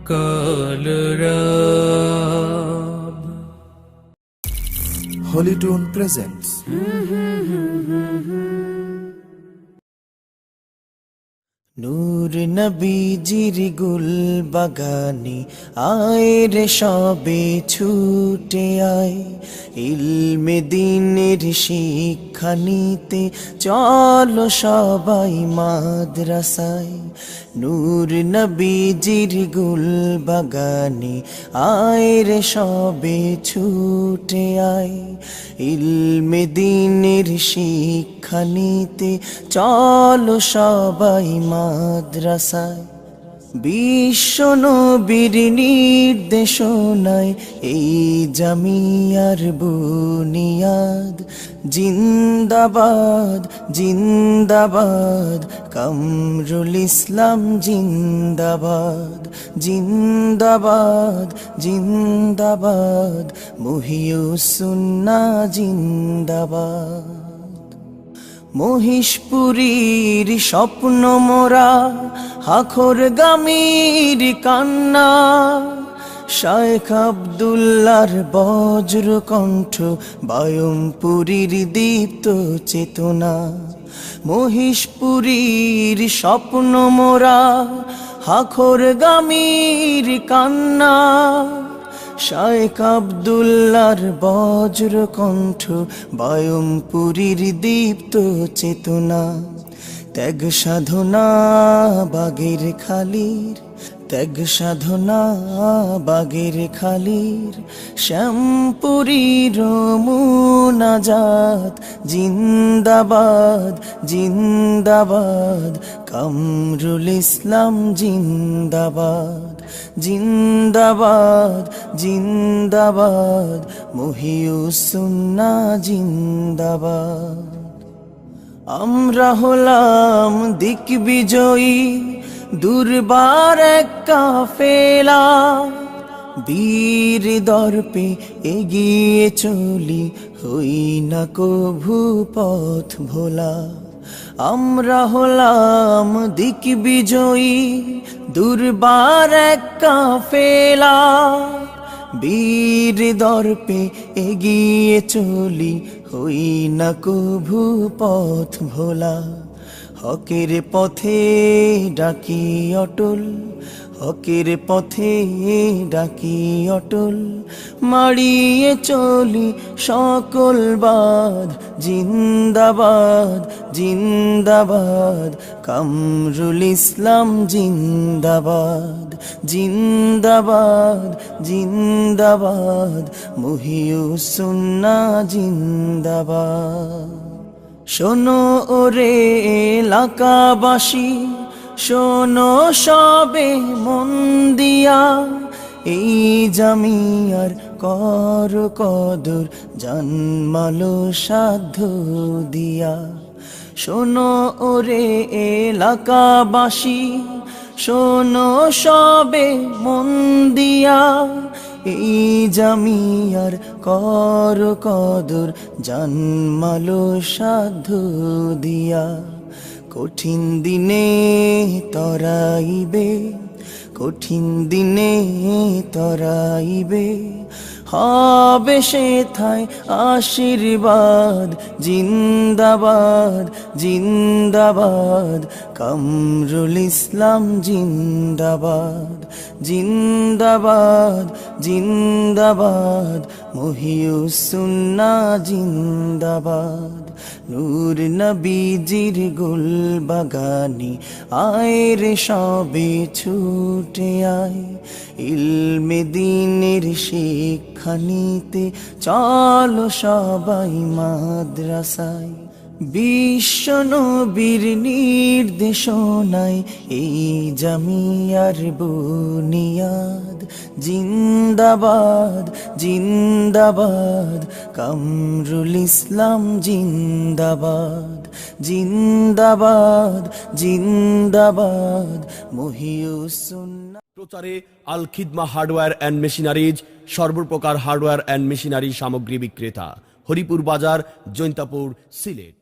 Kalarab Holytune presents নূর নবীজির গুল বাগানে আয় রে সবে ছুটে আয়, ইলমে দ্বীনের শিক্ষা নিতে চলো সবাই মাদ্রাসায়। নূর নবীজির গুল বাগানে আয় রে সবে ছুটে আয়, ইলমে দ্বীনের শিক্ষা নিতে চলো সবাই মাদ্রাসায়। বিশ্ব নবীর নির্দেশনায় এই জামিয়ার বুনিয়াদ, জিন্দাবাদ জিন্দাবাদ কামরুল ইসলাম, জিন্দাবাদ জিন্দাবাদ জিন্দাবাদ মুহিউস সুন্নাহ, জিন্দাবাদ। মহিষপুরীর স্বপ্ন মোরা হাখর গামীর কান্না, শায়েখ আব্দুল্লাহর বজ্র কণ্ঠ বায়ুমপুরীর দীপ্ত চেতনা। মহিষপুরীর স্বপ্ন মোরা হাখর গামীর কান্না, শায়েখ আব্দুল্লাহর বজ্র কণ্ঠ বায়ুমপুরীর দীপ্ত চেতনা। ত্যাগ সাধনা বাগের খালির, ত্যাগ সাধনা বাগের খালির, শ্যামপুরীর মুনাজাত, জিন্দাবাদ জিন্দাবাদ কামরুল ইসলাম, জিন্দাবাদ জিন্দাবাদ জিন্দাবাদ মুহিউস সুন্নাহ, জিন্দাবাদ। আমরা হলাম দিক বিজয়ী দুর্বার এক কাফেলা, বীর দর্পে এগিয়ে চলি হই না কভু পথ ভোলা। আমরা হলাম দিক বিজয়ী দুর্বার এক কাফেলা, বীর দর্পে এগিয়ে চলি হই না কভু পথ ভোলা। হকের পথে ডাকি অটল, হকের পথে ডাকি অটল, মাড়িয়ে চলি সকল বাদ, জিন্দাবাদ জিন্দাবাদ কামরুল ইসলাম, জিন্দাবাদ জিন্দাবাদ জিন্দাবাদ মুহিউস সুন্নাহ, জিন্দাবাদ। শোনো ওরে এলাকাবাসী, শোনো সবে মন দিয়া, এই জামিয়ার কর কদর জানমালো সাধ্য দিয়া। শোনো ওরে এলাকাবাসী, শোনো সবে মন দিয়া, এই জামিয়ার কর কদর জানমালো সাধ্য দিয়া। কঠিন দিনে তরাইবে, কঠিন দিনে তরাইবে, হবে সেথায় আশীর্বাদ, জিন্দাবাদ জিন্দাবাদ কামরুল ইসলাম, জিন্দাবাদ জিন্দাবাদ জিন্দাবাদ মুহিউস সুন্নাহ, জিন্দাবাদ। নূর নবীজির গুল বাগানে আয় রে সবে ছুটে আয়, ইলমে দ্বীনের শিক্ষা নিতে চলো সবাই মাদ্রাসায়। বিশ্ব নবীর নির্দেশনায় এই জামিয়ার বুনিয়াদ, জিন্দাবাদ জিন্দাবাদ কামরুল ইসলাম, জিন্দাবাদ জিন্দাবাদ জিন্দাবাদ মুহিউস সুন্নাহ। প্রচারে Al Khidma hardware and machineries, সর্বপ্রকার হার্ডওয়্যার অ্যান্ড মেশিনারি সামগ্রী বিক্রেতা, হরিপুর বাজার, জৈন্তাপুর, সিলেট।